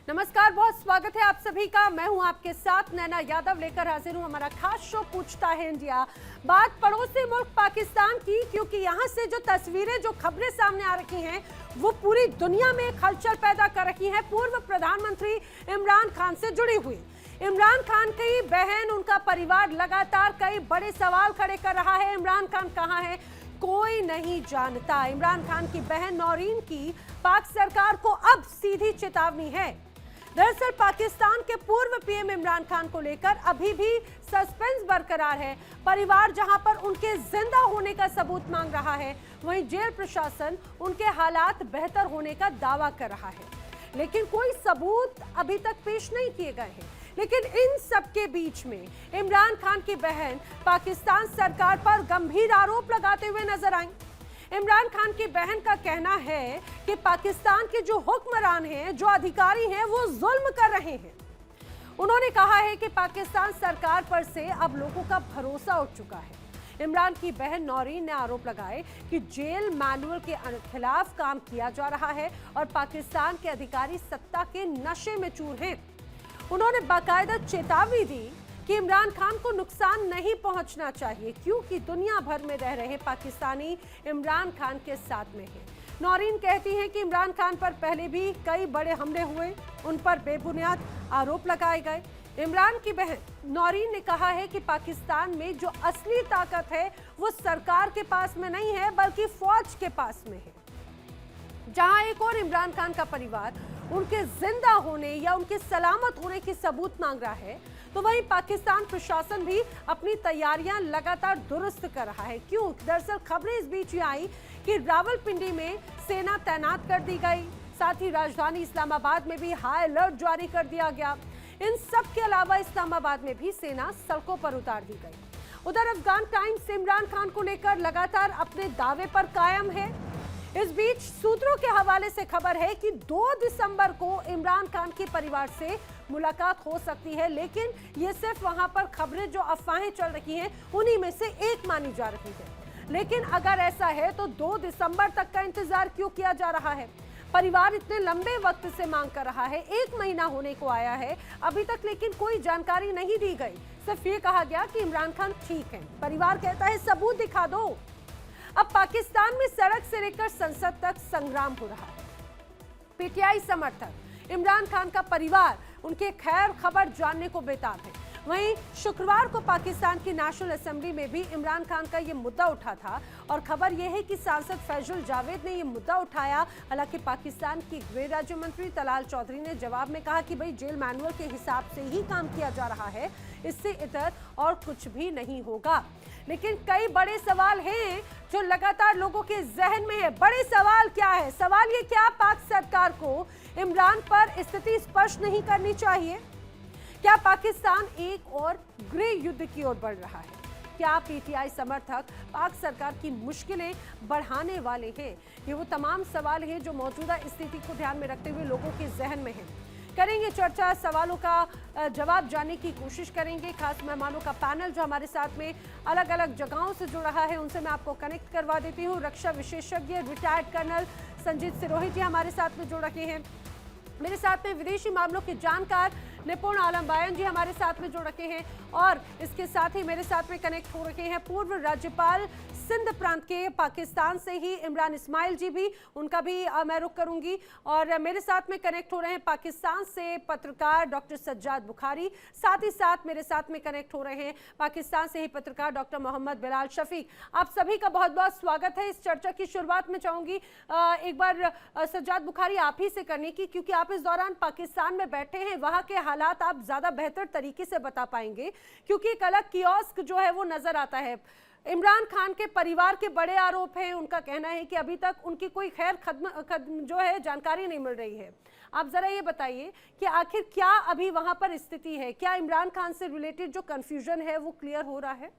नमस्कार, बहुत स्वागत है आप सभी का। मैं हूं आपके साथ नैना यादव, लेकर हाजिर हूं हमारा खास शो पूछता है इंडिया। बात पड़ोसी मुल्क पाकिस्तान की, क्योंकि यहां से जो तस्वीरें, जो खबरें सामने आ रही हैं वो पूरी दुनिया में एक हलचल पैदा कर रही हैं। पूर्व प्रधानमंत्री इमरान खान से जुड़ी हुई इमरान खान की बहन, उनका परिवार लगातार कई बड़े सवाल खड़े कर रहा है। इमरान खान कहाँ है, कोई नहीं जानता। इमरान खान की बहन नौरीन की पाक सरकार को अब सीधी चेतावनी है। दरअसल पाकिस्तान के पूर्व पीएम इमरान खान को लेकर अभी भी सस्पेंस बरकरार है। परिवार जहां पर उनके जिंदा होने का सबूत मांग रहा है, वहीं जेल प्रशासन उनके हालात बेहतर होने का दावा कर रहा है, लेकिन कोई सबूत अभी तक पेश नहीं किए गए हैं। लेकिन इन सब के बीच में इमरान खान की बहन पाकिस्तान सरकार पर गंभीर आरोप लगाते हुए नजर आई। इमरान खान की बहन का कहना है कि पाकिस्तान के जो हुक्मरान हैं, जो अधिकारी हैं, वो जुल्म कर रहे हैं। उन्होंने कहा है कि पाकिस्तान सरकार पर से अब लोगों का भरोसा उठ चुका है। इमरान की बहन नौरीन ने आरोप लगाए कि जेल मैनुअल के खिलाफ काम किया जा रहा है और पाकिस्तान के अधिकारी सत्ता के नशे में चूर हैं। उन्होंने बाकायदा चेतावनी दी कि इमरान खान को नुकसान नहीं पहुंचना चाहिए, क्योंकि दुनिया भर में रह रहे पाकिस्तानी इमरान खान के साथ में हैं। नौरीन कहती हैं कि इमरान खान पर पहले भी कई बड़े हमले हुए, उन पर बेबुनियाद आरोप लगाए गए। इमरान की बहन नौरीन ने कहा है कि पाकिस्तान में जो असली ताकत है वो सरकार के पास में नहीं है, बल्कि फौज के पास में है। जहां एक और इमरान खान का परिवार उनके जिंदा होने या उनके सलामत होने की सबूत मांग रहा है, तो वहीं पाकिस्तान प्रशासन भी अपनी तैयारियां लगातार दुरुस्त कर रहा है। क्यों? दरअसल खबरें इस बीच ये आई कि रावलपिंडी में सेना तैनात कर दी गई, साथ ही राजधानी इस्लामाबाद में भी हाई अलर्ट जारी कर दिया गया। इन सब के अलावा इस्लामाबाद में भी सेना सड़कों पर उतार दी गई। उधर अफगान टाइम्स इमरान खान को लेकर लगातार अपने दावे पर कायम है। इस बीच सूत्रों के हवाले से खबर है कि 2 दिसंबर को इमरान खान के परिवार से मुलाकात हो सकती है, लेकिन ये सिर्फ वहां पर खबरें, जो अफवाहें चल रही हैं, उन्हीं में से एक मानी जा रही है। लेकिन अगर ऐसा है तो 2 दिसंबर तक का इंतजार क्यों किया जा रहा है? परिवार इतने लंबे वक्त से मांग कर रहा है, 1 महीना होने को आया है अभी तक, लेकिन कोई जानकारी नहीं दी गई। सिर्फ ये कहा गया कि इमरान खान ठीक है। परिवार कहता है सबूत दिखा दो। अब पाकिस्तान में सड़क से लेकर संसद तक संग्राम हो रहा है। पीटीआई समर्थक, इमरान खान का परिवार उनके खैर खबर जानने को बेताब है। वहीं शुक्रवार को पाकिस्तान की नेशनल असेंबली में भी इमरान खान का ये मुद्दा उठा था और खबर यह है कि सांसद फैजुल जावेद ने यह मुद्दा उठाया। हालांकि पाकिस्तान की गृह राज्य मंत्री तलाल चौधरी ने जवाब में कहा कि भाई जेल मैनुअल के हिसाब से ही काम किया जा रहा है, इससे इतर और कुछ भी नहीं होगा। लेकिन कई बड़े सवाल हैं जो लगातार लोगों के जहन में है। बड़े सवाल क्या है? सवाल ये, क्या पाक सरकार को इमरान पर स्थिति स्पष्ट नहीं करनी चाहिए? क्या पाकिस्तान एक और गृह युद्ध की ओर बढ़ रहा है? क्या पीटीआई समर्थक पाक सरकार की मुश्किलें बढ़ाने वाले हैं? ये वो तमाम सवाल हैं जो मौजूदा स्थिति को ध्यान में रखते हुए लोगों के जहन में हैं। करेंगे चर्चा, सवालों का जवाब जानने की कोशिश करेंगे। खास मेहमानों का पैनल जो हमारे साथ में अलग अलग जगहों से जुड़ रहा है, उनसे मैं आपको कनेक्ट करवा देती हूँ। रक्षा विशेषज्ञ रिटायर्ड कर्नल संजीत सिरोही जी हमारे साथ में जुड़ रहे हैं। मेरे साथ में विदेशी मामलों के जानकार निपुण आलम बायन जी हमारे साथ में जुड़ रखे हैं, और इसके साथ ही मेरे साथ में कनेक्ट हो रखे हैं पूर्व राज्यपाल सिंध प्रांत के पाकिस्तान से ही इमरान इस्माइल जी भी, उनका भी मैं रुख करूंगी। और मेरे साथ में कनेक्ट हो रहे हैं पाकिस्तान से पत्रकार डॉक्टर सज्जाद बुखारी, साथ ही साथ मेरे साथ में कनेक्ट हो रहे हैं पाकिस्तान से ही पत्रकार डॉक्टर मोहम्मद बिलाल शफीक। आप सभी का बहुत बहुत स्वागत है। इस चर्चा की शुरुआत में चाहूंगी एक बार सज्जाद बुखारी आप ही से करने की, क्योंकि आप इस दौरान पाकिस्तान में बैठे हैं, वहां के हालात आप ज्यादा बेहतर तरीके से बता पाएंगे, क्योंकि एक अलग कियोस्क जो है वो नजर आता है। इमरान खान के परिवार के बड़े आरोप हैं, उनका कहना है कि अभी तक उनकी कोई खैर जो है जानकारी नहीं मिल रही है। आप जरा ये बताइए कि आखिर क्या अभी वहां पर स्थिति है? क्या इमरान खान से रिलेटेड जो कंफ्यूजन है वो क्लियर हो रहा है?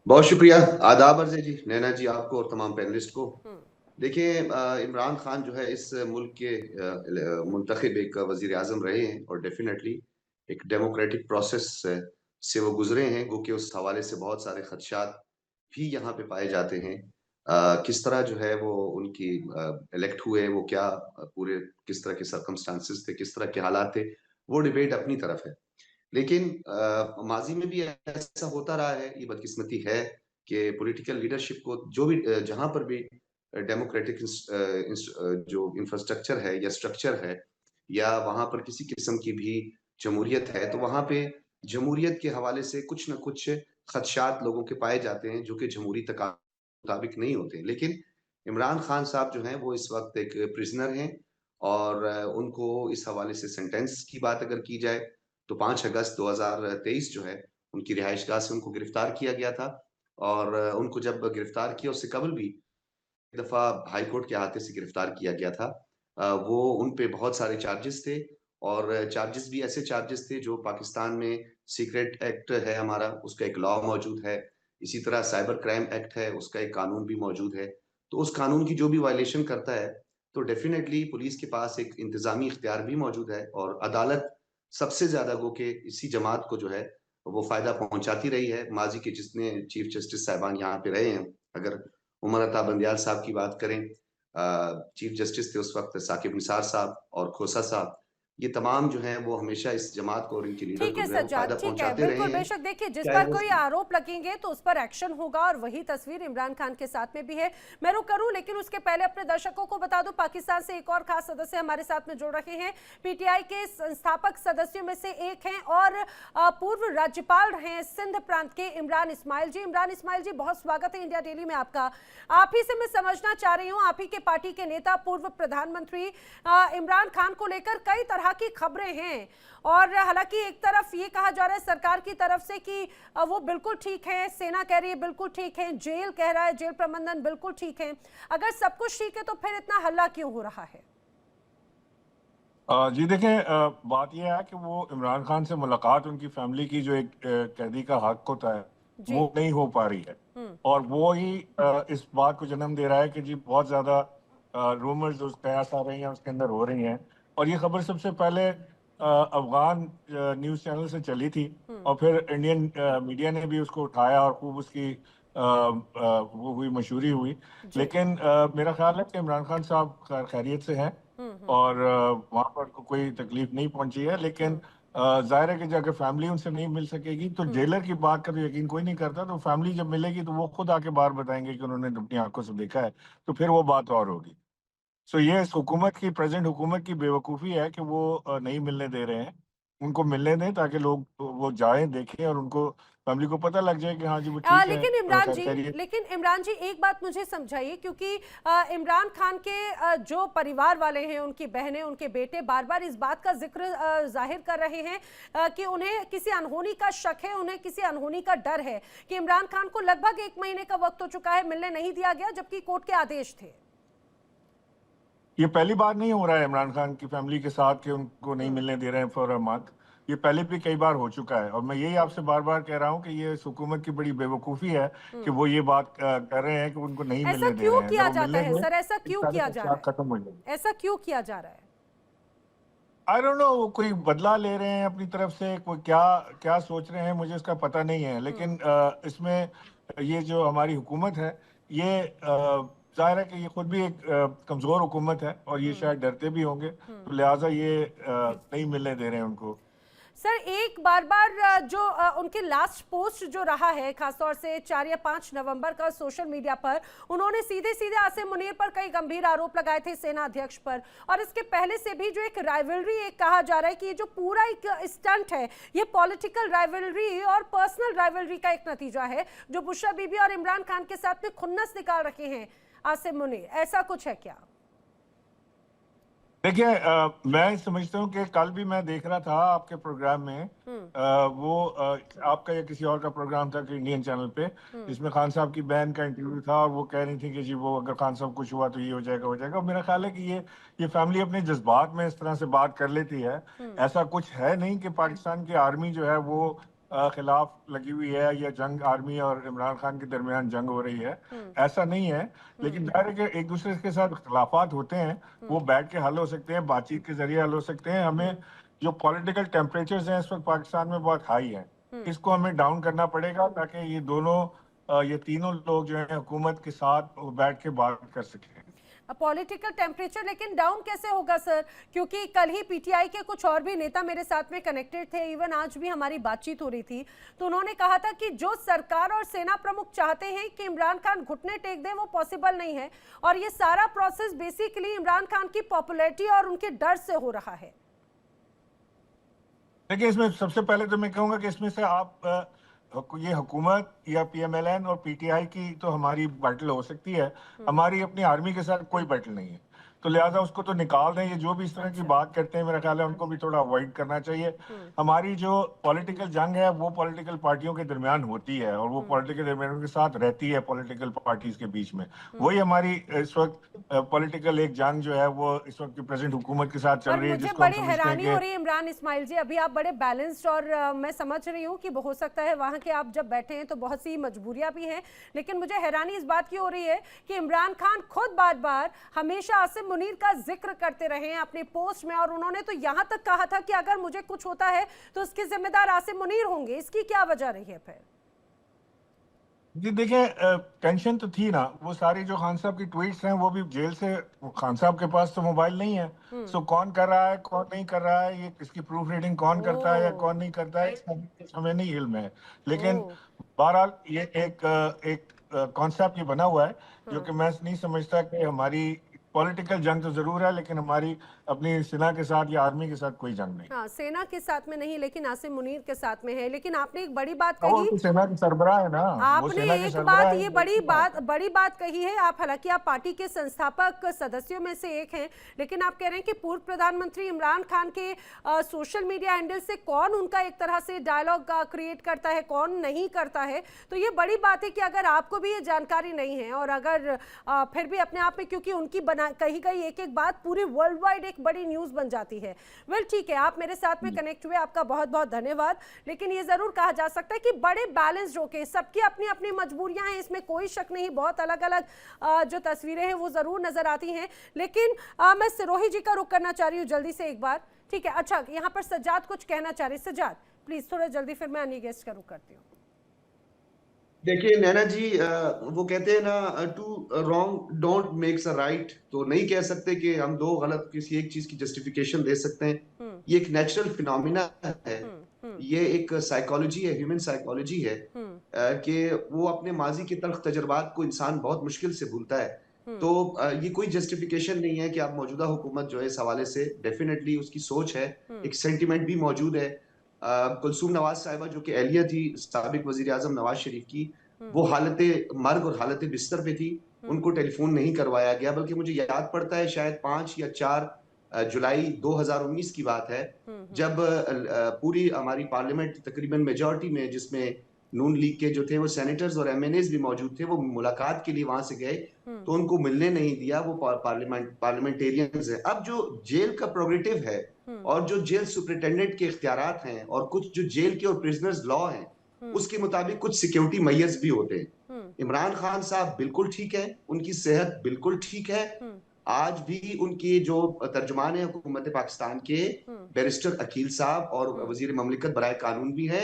बहुत शुक्रिया। आदाब अर्ज़े जी, नैना जी, आपको और तमाम पैनलिस्ट को। देखिए, इमरान खान जो है इस मुल्क के मुंतखब एक वजीर आजम रहे हैं और डेफिनेटली एक डेमोक्रेटिक प्रोसेस से वो गुजरे हैं, गो कि उस हवाले से बहुत सारे खदशात भी यहाँ पे पाए जाते हैं। किस तरह जो है वो उनकी इलेक्ट हुए, वो क्या पूरे किस तरह के सर्कमस्टांसेस थे, किस तरह के हालात थे, वो डिबेट अपनी तरफ है। लेकिन माज़ी में भी ऐसा होता रहा है, ये बदकिस्मती है कि पॉलिटिकल लीडरशिप को जो भी जहाँ पर भी डेमोक्रेटिक जो इंफ्रास्ट्रक्चर है या स्ट्रक्चर है या वहाँ पर किसी किस्म की भी जमहूरियत है, तो वहाँ पे जमहूरियत के हवाले से कुछ न कुछ खदशात लोगों के पाए जाते हैं, जो कि जमहूरी मुताबिक नहीं होते। लेकिन इमरान खान साहब जो हैं, वो इस वक़्त एक प्रिज़नर हैं और उनको इस हवाले से सेंटेंस की बात अगर की जाए, तो 5 अगस्त 2023 जो है, उनकी रिहाइशगाह से उनको गिरफ्तार किया गया था और उनको जब गिरफ्तार किया, उससे कबल भी एक दफ़ा हाई कोर्ट के अहाते से गिरफ्तार किया गया था। वो उन पे बहुत सारे चार्जेस थे और चार्जेस भी ऐसे चार्जेस थे जो पाकिस्तान में सीक्रेट एक्ट है हमारा, उसका एक लॉ मौजूद है। इसी तरह साइबर क्राइम एक्ट है, उसका एक कानून भी मौजूद है। तो उस कानून की जो भी वायलेशन करता है, तो डेफ़िनेटली पुलिस के पास एक इंतज़ामी इख्तियार भी मौजूद है और अदालत सबसे ज़्यादा गो के इसी जमात को जो है, वो फ़ायदा पहुँचाती रही है। माज़ी के जितने चीफ जस्टिस साहिबान यहाँ पे रहे हैं, अगर उमर अता बंदियाल साहब की बात करें, चीफ जस्टिस थे उस वक़्त साकिब निसार साहब और खोसा साहब, ये तमाम जो हैं वो हमेशा इस जमात को और इनके लीडर ठीक को है जो है वो सज्जाद, फ़ायदा ठीक है, पहुँचाते रहे बिल्कुल हैं, बेशक। देखिए, जिस चाहे पर वो कोई आरोप लगेंगे तो उस पर एक्शन होगा और वही तस्वीर इमरान खान के साथ में भी है। मैं रुक करूं, लेकिन उसके पहले अपने दर्शकों को बता दूं, पाकिस्तान से एक और खास सदस्य हमारे साथ में जुड़ रहे हैं। पीटीआई के संस्थापक सदस्यों में से एक हैं और पूर्व राज्यपाल रहे हैं सिंध प्रांत के इमरान इस्माइल जी। इमरान इस्माइल जी, बहुत स्वागत है इंडिया डेली में आपका। आप ही से मैं समझना चाह रही हूँ, आप ही के पार्टी के नेता पूर्व प्रधानमंत्री इमरान खान को लेकर कई तरह की खबरें हैं और हालांकि एक तरफ ये कहा जा रहा है सरकार की तरफ से कि वो बिल्कुल ठीक है, सेना कह रही है बिल्कुल ठीक है, जेल कह रहा है जेल प्रबंधन बिल्कुल ठीक है। अगर सब कुछ ठीक है तो फिर इतना हल्ला क्यों हो रहा है? जी देखें, बात यह है कि वो इमरान खान से मुलाकात उनकी फैमिली की जो एक कैदी का हक होता है जी। वो नहीं हो पा रही है और वो ही इस बात को जन्म दे रहा है कि जी बहुत ज़्यादा रूमर्स जो कयास आ रही हैं उसके अंदर हो रही हैं और ये खबर सबसे पहले अफगान न्यूज़ चैनल से चली थी और फिर इंडियन मीडिया ने भी उसको उठाया और खूब उसकी वो हुई मशहूरी हुई। लेकिन मेरा ख्याल है कि इमरान खान साहब खैरियत से हैं और वहाँ पर कोई तकलीफ नहीं पहुंची है। लेकिन जाहिर है कि अगर फैमिली उनसे नहीं मिल सकेगी तो जेलर की बात का तो यकीन कोई नहीं करता, तो फैमिली जब मिलेगी तो वो खुद आके बाहर बताएंगे कि उन्होंने अपनी आंखों से देखा है, तो फिर वो बात और होगी। सो ये इस हुकूमत की, प्रेजेंट हुकूमत की बेवकूफ़ी है कि वो नहीं मिलने दे रहे हैं। उनको मिलने दें ताकि लोग वो जाएं, देखें और उनको फैमिली को पता लग जाए कि हाँ जी वो ठीक है, लेकिन इमरान जी एक बात मुझे समझाइए, क्योंकि इमरान खान के जो परिवार वाले हैं, उनकी बहनें, उनके बेटे बार बार इस बात का जिक्र जाहिर कर रहे हैं कि उन्हें किसी अनहोनी का शक है, उन्हें किसी अनहोनी का डर है कि इमरान खान को लगभग 1 महीने का वक्त हो चुका है, मिलने नहीं दिया गया जबकि कोर्ट के आदेश थे। ये पहली बार नहीं हो रहा है इमरान खान की फैमिली के साथ कि उनको नहीं मिलने दे रहे हैं फॉर अ मंथ। ये पहले भी कई बार हो चुका है और मैं यही आपसे बार बार कह रहा हूँ कि ये इस हुकूमत की बड़ी बेवकूफ़ी है कि वो ये बात कर रहे हैं कि उनको नहीं ऐसा मिलने दे क्यों रहे हैं। किया जब वो जाता है मिलेंगे सर? ऐसा क्यों किया जा रहा है? खत्म हो जाएगी। ऐसा क्यों किया जा रहा है? आई डोंट नो, वो कोई बदला ले रहे हैं अपनी तरफ से, कोई क्या क्या सोच रहे हैं मुझे इसका पता नहीं है। लेकिन इसमें ये जो हमारी हुकूमत है ये जाहिर है कि ये खुद भी एक कमज़ोर हुकूमत है और ये शायद डरते भी होंगे, तो लिहाजा ये नहीं मिलने दे रहे हैं उनको। सर, एक बार बार जो उनके लास्ट पोस्ट जो रहा है, खासतौर से 4 या 5 नवंबर का सोशल मीडिया पर, उन्होंने सीधे सीधे आसिम मुनीर पर कई गंभीर आरोप लगाए थे, सेना अध्यक्ष पर। और इसके पहले से भी जो एक राइवलरी एक कहा जा रहा है कि ये जो पूरा एक स्टंट है, ये पॉलिटिकल राइवलरी और पर्सनल राइवलरी का एक नतीजा है, जो बुशरा बीबी और इमरान खान के साथ में खुन्नस निकाल रखे हैं आसिम मुनीर। ऐसा कुछ है क्या? देखिए, मैं समझता हूँ कि कल भी मैं देख रहा था आपके प्रोग्राम में वो आपका या किसी और का प्रोग्राम था कि इंडियन चैनल पे, जिसमें खान साहब की बहन का इंटरव्यू था और वो कह रही थी कि जी वो अगर खान साहब कुछ हुआ तो ये हो जाएगा हो जाएगा। मेरा ख्याल है कि ये फैमिली अपने जज्बात में इस तरह से बात कर लेती है। ऐसा कुछ है नहीं कि पाकिस्तान की आर्मी जो है वो खिलाफ लगी हुई है या जंग आर्मी और इमरान खान के दरमियान जंग हो रही है, ऐसा नहीं है। लेकिन जाहिर है कि एक दूसरे के साथ इख्तलाफात होते हैं, वो बैठ के हल हो सकते हैं, बातचीत के जरिए हल हो सकते हैं। हमें जो पॉलिटिकल टेम्परेचर्स हैं इस वक्त पाकिस्तान में बहुत हाई हैं, इसको हमें डाउन करना पड़ेगा ताकि ये दोनों ये तीनों लोग जो है हुकूमत के साथ बैठ के बात कर सकें। पॉलिटिकल टेम्परेचर लेकिन डाउन कैसे होगा सर, क्योंकि कल ही पीटीआई के कुछ और भी नेता मेरे साथ में कनेक्टेड थे, इवन आज भी हमारी बातचीत हो रही थी, तो उन्होंने कहा था कि जो सरकार और सेना प्रमुख चाहते हैं कि इमरान खान घुटने टेक दें वो पॉसिबल नहीं है, और ये सारा प्रोसेस बेसिकली इमरान खान की पॉपुलैरिटी और उनके डर से हो रहा है। देखिए, इसमें सबसे पहले तो मैं कहूँगा कि इसमें से आप ये हुकूमत या पीएमएलएन और पीटीआई की तो हमारी बैटल हो सकती है, हमारी अपनी आर्मी के साथ कोई बैटल नहीं है, तो लिहाजा उसको तो निकाल दें। ये जो भी इस तरह की बात करते हैं मेरा ख्याल है उनको भी थोड़ा अवॉइड करना चाहिए। हमारी जो पॉलिटिकल जंग है वो पॉलिटिकल पार्टियों के दरमियान होती है और वो पॉलिटिकल दरमियान के साथ रहती है, पॉलिटिकल पार्टीज के बीच में। वही हमारी इस वक्त पॉलिटिकल एक जंग जो है वो इस वक्त की प्रेजेंट हुकूमत के साथ चल रही है, मुझे जिसको हम बड़ी समझते हैं हैरानी हो रही कि है इमरान इस्माइल जी, अभी आप बड़े बैलेंस्ड और मैं समझ रही हूँ कि हो सकता है वहाँ के आप जब बैठे हैं तो बहुत सी मजबूरियां भी हैं, लेकिन मुझे हैरानी इस बात की हो रही है कि इमरान खान खुद बार बार हमेशा आसिम मुनीर का जिक्र करते रहे हैं अपने पोस्ट में, और उन्होंने तो यहाँ तक कहा था कि अगर मुझे कुछ होता है तो उसके जिम्मेदार आसिम मुनीर होंगे। इसकी क्या वजह रही है फिर? जी देखिए, टेंशन तो थी ना, वो सारी जो खान साहब की ट्वीट्स हैं वो भी जेल से, खान साहब के पास तो मोबाइल नहीं है, सो कौन कर रहा है कौन नहीं कर रहा है, ये इसकी प्रूफ रीडिंग कौन करता है या कौन नहीं करता है, इसका हमें नहीं इल्म है। लेकिन बहरहाल ये एक कॉन्सेप्ट ये बना हुआ है जो कि मैं नहीं समझता कि हमारी पॉलिटिकल जंग तो जरूर है, लेकिन हमारी अपनी सेना के साथ या आर्मी के साथ कोई जंग नहीं। हाँ, सेना के साथ में नहीं, लेकिन आसिम मुनीर के साथ में है। लेकिन आपने एक बड़ी बात कही, वो सेना के सरबराह है ना, आपने एक बात, ये बड़ी बात कही है। आप हालांकि आप पार्टी के संस्थापक सदस्यों में से एक हैं, लेकिन आप कह रहे हैं कि पूर्व प्रधानमंत्री इमरान खान के सोशल मीडिया हैंडल से कौन उनका एक तरह से डायलॉग क्रिएट करता है, कौन नहीं करता है। तो ये बड़ी बात है कि अगर आपको भी ये जानकारी नहीं है और अगर फिर भी अपने आप में, क्योंकि उनकी कही गई एक एक बात पूरी वर्ल्ड वाइड एक बड़ी न्यूज बन जाती है। वेल ठीक है, आप मेरे साथ में कनेक्ट हुए, आपका बहुत बहुत धन्यवाद। लेकिन ये जरूर कहा जा सकता है कि बड़े बैलेंस्ड होके, सबकी अपनी अपनी मजबूरियां हैं, इसमें कोई शक नहीं, बहुत अलग अलग जो तस्वीरें हैं वो जरूर नजर आती हैं। लेकिन मैं सिरोही जी का रुख करना चाह रही हूँ जल्दी से एक बार, ठीक है? अच्छा, यहाँ पर सज्जाद कुछ कहना चाह रही। सज्जाद प्लीज थोड़ा जल्दी, फिर मैं अन्य गेस्ट का रुख करती हूँ। देखिए नैना जी, वो कहते हैं ना, two wrong don't makes a right, तो नहीं कह सकते कि हम दो गलत किसी एक चीज की जस्टिफिकेशन दे सकते हैं। ये एक नेचुरल फिनोमिना है, ये एक साइकोलॉजी है, ह्यूमन साइकोलॉजी है, कि वो अपने माजी के तल्ख तजर्बात को इंसान बहुत मुश्किल से भूलता है। तो ये कोई जस्टिफिकेशन नहीं है कि आप मौजूदा हुकूमत जो है इस हवाले से डेफिनेटली उसकी सोच है, एक सेंटिमेंट भी मौजूद है। कुलसूम नवाज साहिबा जो कि एहलिया थी साबिक वजीर आजम नवाज शरीफ की, वो हालत मर्ग और हालत बिस्तर पे थी, उनको टेलीफोन नहीं करवाया गया, बल्कि मुझे याद पड़ता है शायद 5 या 4 जुलाई 2019 की बात है, जब पूरी हमारी पार्लियामेंट तकरीबन मेजॉरिटी में, जिसमें नून लीग के जो थे वो सेनेटर्स और एमएनएस भी मौजूद थे, वो मुलाकात के लिए वहां से गए तो उनको मिलने नहीं दिया। वो पार्लियामेंटेरियंस है। अब जो जेल का प्रोग्रेटिव है और जो जेल सुपरिटेंडेंट के इख्तियारात हैं और कुछ जो जेल के और प्रिजनर्स लॉ हैं, उसके मुताबिक कुछ सिक्योरिटी मेजर्स भी होते हैं। इमरान खान साहब बिल्कुल ठीक है, उनकी सेहत बिल्कुल ठीक है। आज भी उनके जो तर्जुमान है हुकूमत पाकिस्तान के बैरिस्टर अकील साहब और वजीर ममलिकत बराए कानून भी है,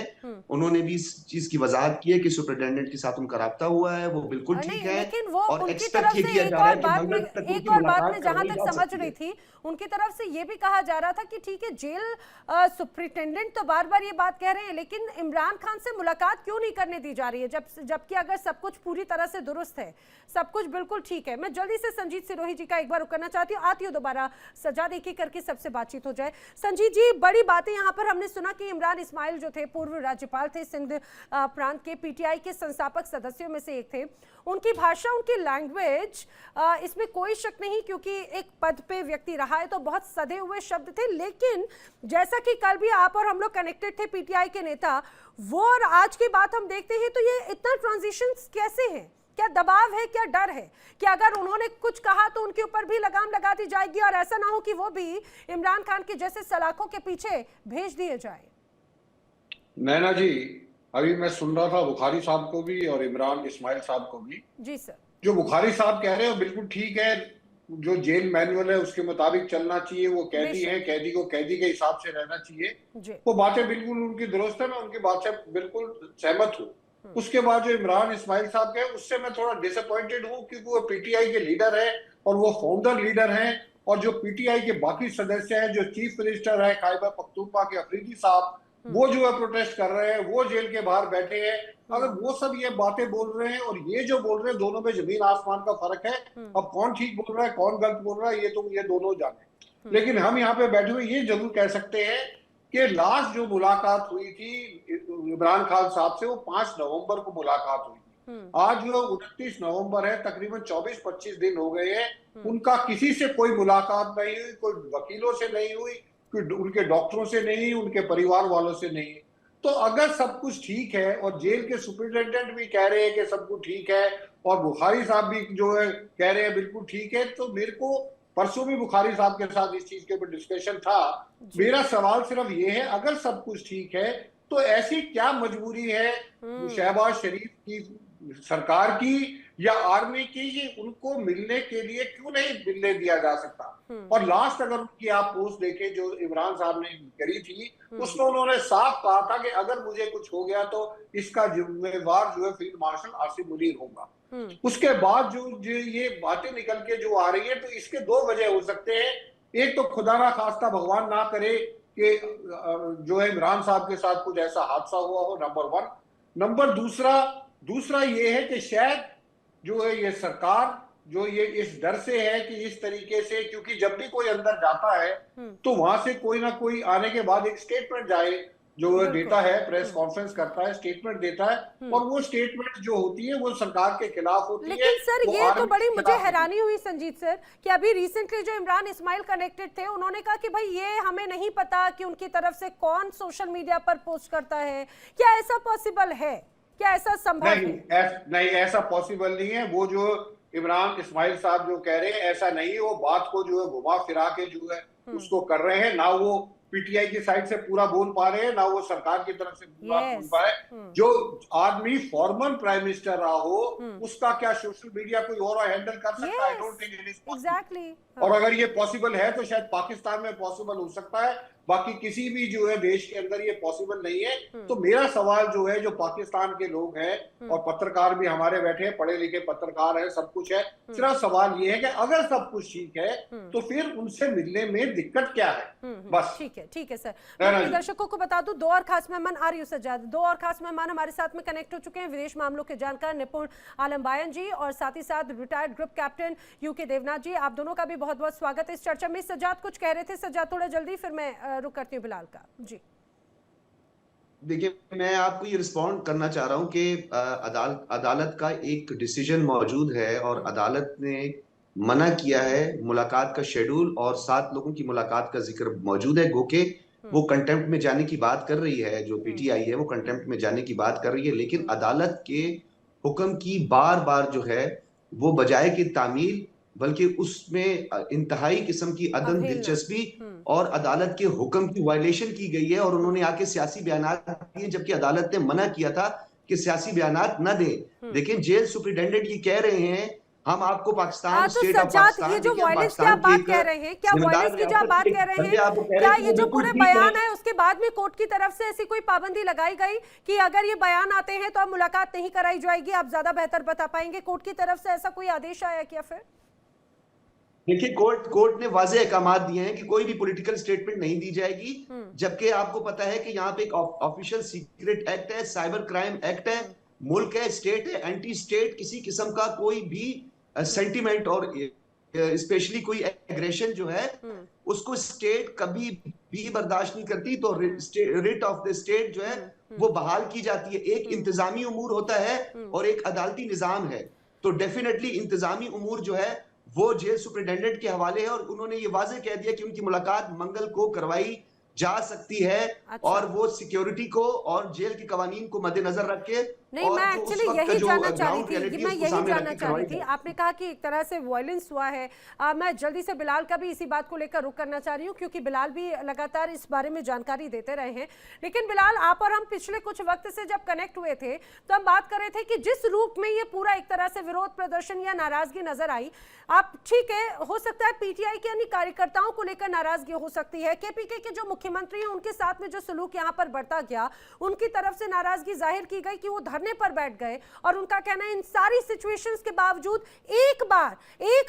उन्होंने भी इस चीज की वजाहत की है कि सुपरिटेंडेंट के साथ उनका राब्ता हुआ है, वो बिल्कुल ठीक है। लेकिन वो और उनकी तरफ से किया एक जा रहा और है कि बात मंगल में, तक एक उनकी और बात मुलाकात में जहां करवाई तक जा समझ सकती रही है। थी, उनकी तरफ से ये भी कहा जा रहा था कि ठीक है, जेल सुपरिटेंडेंट तो बार बार ये बात कह रहे हैं, लेकिन इमरान खान से मुलाकात क्यों नहीं करने दी जा रही है, जबकि अगर सब कुछ पूरी तरह से दुरुस्त है, सब कुछ बिल्कुल ठीक है। मैं जल्दी से संजीत सिरोही जी का एक बार रुक करना चाहती हूँ, आती हूँ दोबारा, सज्जाद एक ही करके सबसे बातचीत हो जाए। संजीत जी, बड़ी बातें यहाँ पर हमने सुना कि इमरान इस्माइल जो थे, पूर्व राज्यपाल थे सिंध प्रांत के, पीटीआई के संस्थापक सदस्यों में से एक थे, उनकी भाषा, उनकी लैंग्वेज, इसमें कोई शक नहीं, क्योंकि एक पद पे व्यक्ति रहा है तो बहुत सधे हुए शब्द थे। लेकिन जैसा कि कल भी आप और हम लोग कनेक्टेड थे पीटीआई के नेता, वो और आज की बात हम देखते हैं तो ये इतना ट्रांजिशन कैसे है? क्या दबाव है, क्या डर है कि अगर उन्होंने कुछ कहा तो उनके ऊपर भी लगाम लगा दी जाएगी और ऐसा ना हो कि वो भी इमरान खान के जैसे सलाखों के पीछे भेज दिए जाए? नैना जी, अभी मैं सुन रहा था बुखारी साहब को भी और इमरान इस्माइल साहब को भी। जी सर। जो बुखारी साहब कह रहे हैं बिल्कुल ठीक है, जो जेल मैनुअल है उसके मुताबिक चलना चाहिए, वो कैदी है, कैदी को कैदी के हिसाब से रहना चाहिए, वो बातें बिल्कुल उनकी दुरुस्त है, मैं उनकी बात से बिल्कुल सहमत हूँ। उसके बाद जो इमरान इस्माइल साहब के, उससे मैं थोड़ा डिसअपॉइंटेड हूँ, क्योंकि वो पीटीआई के लीडर है और वो फाउंडर लीडर हैं, और जो पीटीआई के बाकी सदस्य हैं, जो चीफ मिनिस्टर है खैबर पख्तूनख्वा के अफरीदी साहब, वो जो है प्रोटेस्ट कर रहे हैं, वो जेल के बाहर बैठे हैं। अगर वो सब ये बातें बोल रहे हैं और ये जो बोल रहे हैं, दोनों में जमीन आसमान का फर्क है। अब कौन ठीक बोल रहा है, कौन गलत बोल रहा है, ये तो ये दोनों जाने। लेकिन हम यहाँ पे बैठे हुए ये जरूर कह सकते हैं कि लास्ट जो मुलाकात हुई थी इमरान खान साहब से, वो 5 नवंबर को मुलाकात हुई थी। आज जो 29 नवंबर है, तकरीबन 24-25 दिन हो गए हैं, उनका किसी से कोई मुलाकात नहीं हुई, कोई वकीलों से नहीं हुई, उनके डॉक्टरों से नहीं, उनके परिवार वालों से नहीं। तो अगर सब कुछ ठीक है और जेल के सुपरिटेंडेंट भी कह रहे हैं कि सब कुछ ठीक है और बुखारी साहब भी जो है कह रहे हैं बिल्कुल ठीक है, तो मेरे को परसों भी बुखारी साहब के साथ इस चीज के ऊपर डिस्कशन था। मेरा सवाल सिर्फ ये है, अगर सब कुछ ठीक है तो ऐसी क्या मजबूरी है शहबाज शरीफ की सरकार की या आर्मी की, ये उनको मिलने के लिए क्यों नहीं मिलने दिया जा सकता? और लास्ट अगर उनकी आप पोस्ट देखें जो इमरान साहब ने करी थी, उसमें उन्होंने साफ कहा था कि अगर मुझे कुछ हो गया तो इसका जिम्मेवार जो है फील्ड मार्शल आसिफ मुनीर होगा। उसके बाद जो ये बातें निकल के जो आ रही है, तो इसके 2 वजह हो सकते हैं। एक तो खुदा ना खास्ता भगवान ना करे कि जो है इमरान साहब के साथ कुछ ऐसा हादसा हुआ हो, नंबर 1। नंबर दूसरा ये है कि शायद जो है ये सरकार जो ये इस डर से है कि इस तरीके से, क्योंकि जब भी कोई अंदर जाता है तो वहां से कोई ना कोई आने के बाद एक स्टेटमेंट जाए, जो देता है, प्रेस कॉन्फ्रेंस करता है, स्टेटमेंट देता है, और वो स्टेटमेंट जो होती है वो सरकार के खिलाफ होती है। लेकिन सर ये तो बड़ी मुझे हैरानी हुई संजीत सर कि अभी रिसेंटली जो इमरान इस्माइल कनेक्टेड थे, उन्होंने कहा कि भाई ये हमें नहीं पता कि उनकी तरफ से कौन सोशल मीडिया पर पोस्ट करता है। क्या ऐसा पॉसिबल है? क्या ऐसा संभव है? नहीं, ऐसा पॉसिबल नहीं है। वो जो इमरान इस्माइल साहब जो कह रहे हैं ऐसा नहीं है, वो बात को जो है घुमा फिरा के जो है उसको कर रहे हैं। ना वो पीटीआई की साइड से पूरा बोल पा रहे हैं, ना वो सरकार की तरफ से पूरा बोल पा रहे हैं। जो आदमी फॉर्मर प्राइम मिनिस्टर रहा हो, उसका क्या सोशल मीडिया कोई और हैंडल कर सकता है? I don't think it is possible. और अगर ये पॉसिबल है तो शायद पाकिस्तान में पॉसिबल हो सकता है, बाकी किसी भी जो है देश के अंदर ये पॉसिबल नहीं है। तो मेरा सवाल जो है, जो पाकिस्तान के लोग हैं और पत्रकार भी हमारे बैठे हैं, पढ़े लिखे पत्रकार हैं, सब कुछ है, सिर्फ सवाल ये है कि अगर सब कुछ ठीक है तो फिर उनसे मिलने में दिक्कत क्या है? बस ठीक है सर। मैं दर्शकों को बता दूं, 2 और खास मेहमान आर्य सज्जाद, 2 और खास मेहमान हमारे साथ में कनेक्ट हो चुके हैं। विदेश मामलों के जानकार निपुण आलम बायन जी और साथ ही साथ retired group captain UK Devnath ji, आप दोनों का भी बहुत बहुत स्वागत है इस चर्चा में। सज्जाद कुछ कह रहे थे, सज्जाद थोड़ा जल्दी, फिर मैं रुक करती हूँ बिलाल का जी। देखिए, मैं आपको ये रिस्पॉन्ड करना चाह रहा हूं कि अदालत का एक डिसीजन मौजूद है और अदालत ने मना किया है मुलाकात का शेड्यूल, और 7 लोगों की मुलाकात का जिक्र मौजूद है। गोके वो कंटेम्प्ट में जाने की बात कर रही है, जो पीटीआई है वो कंटेम्प्ट में जाने की बात कर रही है, लेकिन अदालत के हुक्म की बार बार जो है वो बजाय कि तामील, बल्कि उसमें इंतहाई किस्म की अदम दिलचस्पी और अदालत के हुक्म की वायलेशन की गई है। और उन्होंने आके सियासी बयानात दिए, जबकि अदालत ने मना किया था कि सियासी बयानात न दें। लेकिन जेल सुपरिटेंडेंट ये कह रहे हैं हम आपको पाकिस्तान स्टेट ऑफ पाकिस्तान, ये जो वायलेंस की आप बात कह रहे हैं, क्या वायलेंस की जो आप बात कह रहे हैं, क्या ये जो पूरे बयान है उसके बाद में कोर्ट की तरफ से ऐसी कोई पाबंदी लगाई गई कि अगर ये बयान आते हैं तो अब मुलाकात नहीं कराई जाएगी? आप ज्यादा बेहतर बता पाएंगे, कोर्ट की तरफ से ऐसा कोई आदेश आया क्या? फिर देखिए, कोर्ट ने वाज़ेह अहकामात दिए हैं कि कोई भी पॉलिटिकल स्टेटमेंट नहीं दी जाएगी, जबकि आपको पता है कि यहाँ पे एक ऑफिशियल सीक्रेट एक्ट है, साइबर क्राइम एक्ट है, मुल्क है, स्टेट है, एंटी स्टेट किसी किस्म का कोई भी सेंटिमेंट और स्पेशली कोई एग्रेशन जो है उसको स्टेट कभी भी बर्दाश्त नहीं करती। तो रिट ऑफ द स्टेट जो है वो बहाल की जाती है। एक इंतजामी उमूर होता है और एक अदालती निजाम है। तो डेफिनेटली इंतजामी उमूर जो है वो जेल सुपरिटेंडेंट के हवाले है, और उन्होंने ये वाज़ेह कह दिया कि उनकी मुलाकात मंगल को करवाई जा सकती है। अच्छा। और वो सिक्योरिटी को और जेल के कवानीन को मद्देनजर रख के, नहीं, मैं एक्चुअली यही जानना चाह रही थी, मैं यही जानना चाह रही थी। आपने कहा कि एक तरह से वायलेंस हुआ है। मैं जल्दी से बिलाल का भी इसी बात को लेकर रुक करना चाह रही हूँ, क्योंकि बिलाल भी लगातार इस बारे में जानकारी देते रहे हैं। लेकिन बिलाल, आप और हम पिछले कुछ वक्त से जब कनेक्ट हुए थे तो हम बात कर रहे थे कि जिस रूप में ये पूरा एक तरह से विरोध प्रदर्शन या नाराजगी नजर आई, आप ठीक है, हो सकता है पीटीआई के अन्य कार्यकर्ताओं को लेकर नाराजगी हो सकती है, केपीके के जो मुख्यमंत्री हैं उनके साथ में जो सलूक यहाँ पर बढ़ता गया, उनकी तरफ से नाराजगी जाहिर की गई कि वो धरने पर बैठ गए और उनका कहना है इन सारी सिचुएशंस के बावजूद एक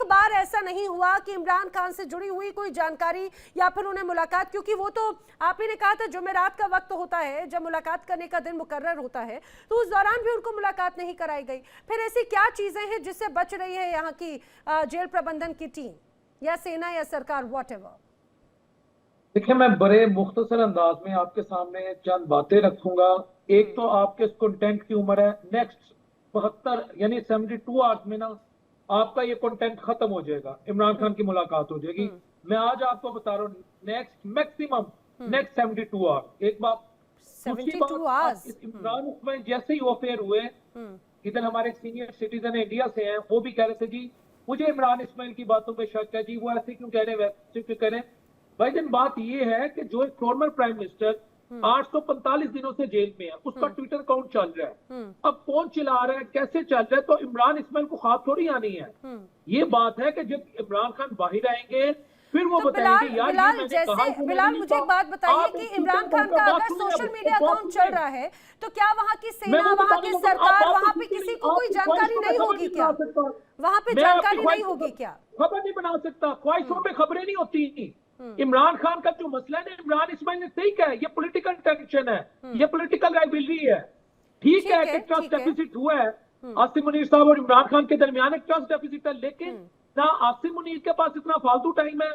बार ऐसा नहीं हुआ कि इमरान खान से जुड़ी हुई कोई जानकारी या फिर उन्हें मुलाकात, क्योंकि वो तो आप ही ने कहा था जुमेरात का वक्त होता है जब मुलाकात करने का दिन मुकर्रर होता है, तो उस दौरान भी उनको मुलाकात नहीं कराई गई। फिर ऐसी क्या चीजें हैं जिससे बच रही है यहाँ की जेल प्रबंधन की टीम या सेना या सरकार, व्हाटएवर? देखिए, मैं बड़े मुख्तसर अंदाज में आपके सामने चंद बातें रखूंगा। एक तो आपके कंटेंट की उम्र है, नेक्स्ट 72 यानी 72 आवर्स में ना आपका ये कंटेंट खत्म हो जाएगा, इमरान खान की मुलाकात हो जाएगी। मैं आज आपको बता रहा हूँ नेक्स्ट मैक्सिमम नेक्स्ट 72 आवर्स। एक बात, 72 आवर्स इमरान उसमें जैसे ही अफेयर हुए, इधर हमारे सीनियर सिटीजन इंडिया से हैं, वो भी कह रहे थे जी मुझे इमरान इस्माइल की बातों पे शक है जी, वो ऐसे क्यों कह रहे हैं वैसे क्यों कह रहे हैं। भाई दिन बात ये है कि जो एक फॉर्मर प्राइम मिनिस्टर 845 दिनों से जेल में है, उसका ट्विटर अकाउंट चल रहा है, अब कौन चला रहा है, कैसे चल रहा है, तो इमरान इस्माइल को ख्वाब थोड़ी आनी है। ये बात है कि जब इमरान खान बाहर आएंगे फिर वो तो बताएंगे यार बिलाल मुझे एक बात बताइए कि इमरान खान का अगर सोशल मीडिया अकाउंट चल रहा है तो क्या वहाँ की सेना, वहाँ की सरकार, वहाँ पे किसी को कोई जानकारी नहीं होगी क्या? वहाँ पे जानकारी नहीं होगी क्या? खबर नहीं बना सकता, ख्वाहिशों पे खबरें नहीं होती। इमरान खान का जो मसला है, इमरान इस्माइल ने सही कहा है, ये पॉलिटिकल टेंशन है, ये पॉलिटिकल राइवलरी है। ठीक है कि ट्रस्ट डेफिसिट हुआ है, आसिम मुनीर साहब और इमरान खान के दरमियान एक ट्रस्ट डेफिसिट है, लेकिन ना आसिम मुनीर के पास इतना फालतू टाइम है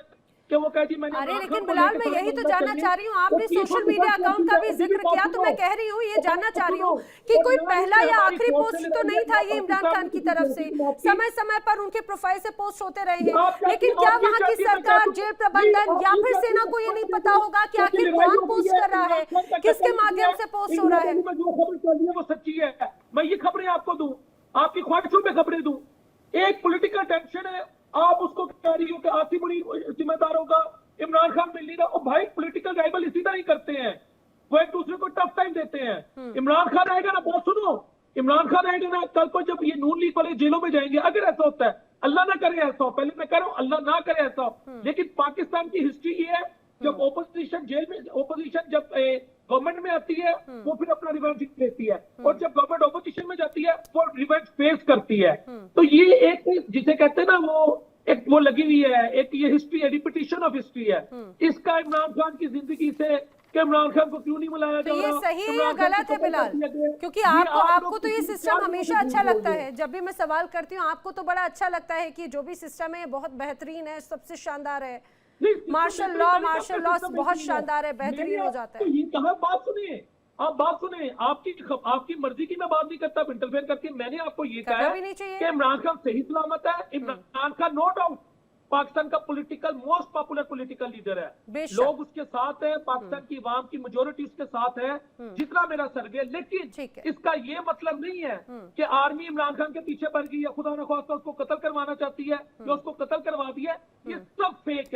कि वो कहे जी मैंने। अरे लेकिन बिलाल मैं यही तो जानना चाह रही हूँ, आपने सोशल मीडिया अकाउंट का भी जिक्र किया, तो मैं कह रही हूँ ये जानना चाह रही हूँ कि कोई पहला या आखिरी पोस्ट तो नहीं था ये इमरान खान की तरफ से, समय समय पर उनके प्रोफाइल से पोस्ट होते रहे हैं, लेकिन क्या वहाँ की सरकार, जेल प्रबंधन या फिर सेना को ये नहीं पता होगा कि आखिर कौन पोस्ट कर रहा है, किसके माध्यम से पोस्ट हो रहा है? जो खबर चल रही है वो सच्ची है, मैं ये खबरें आपको दूं, आपकी ख्वाहिशों पे खबरें दूं। एक पॉलिटिकल टेंशन है, आप उसको कह रही हो कि आसिम मुनीर जिम्मेदार होगा, इमरान खान मिल नहीं रहा। और भाई पॉलिटिकल राइवल इसी तरह ही करते हैं, वो एक दूसरे को टफ टाइम देते हैं। इमरान खान आएगा ना, बहुत सुनो, इमरान खान आएगा ना कल को जब ये नून लीग वाले जेलों में जाएंगे, अगर ऐसा होता है, अल्लाह ना करे ऐसा हो, पहले मैं कह रहा हूँ अल्लाह ना करे ऐसा हो, लेकिन पाकिस्तान की हिस्ट्री ये है जब ओपोजिशन जेल में, ओपोजिशन जब गवर्नमेंट में आती है वो फिर अपना रिवेंज लेती है, और जब गवर्नमेंट ओपोजिशन में जाती है वो रिवेंज फेस करती है। तो ये एक जिसे कहते हैं ना वो लगी हुई है, एक ये हिस्ट्री है, रिपीटिशन ऑफ हिस्ट्री है। इसका इमरान खान की जिंदगी से कि इमरान खान को क्यों नहीं बुलाया जा रहा, ये सही है या गलत है बिलाल? क्योंकि आपको तो ये सिस्टम हमेशा अच्छा लगता है, जब भी मैं सवाल करती हूँ आपको तो बड़ा अच्छा लगता है कि जो भी सिस्टम है बहुत बेहतरीन है, सबसे शानदार है, मार्शल लॉ बहुत शानदार है, बेहतरीन हो जाता है। ये कहा, बात सुनिए, आप बात सुने, आपकी मर्जी की मैं बात नहीं करता इंटरफेयर करके। मैंने आपको ये कहा है कि इमरान खान सही सलामत है। इमरान खान नो डाउट पाकिस्तान का political most popular political leader है, लोग उसके साथ है, पाकिस्तान की आवाम की मेजोरिटी उसके साथ है, जितना मेरा सर्वे। लेकिन इसका ये मतलब नहीं है कि आर्मी इमरान खान के पीछे पड़ गई या खुदा न खास्ता उसको कत्ल करवाना चाहती है या उसको कत्ल करवा दिया, ये सब फेक है।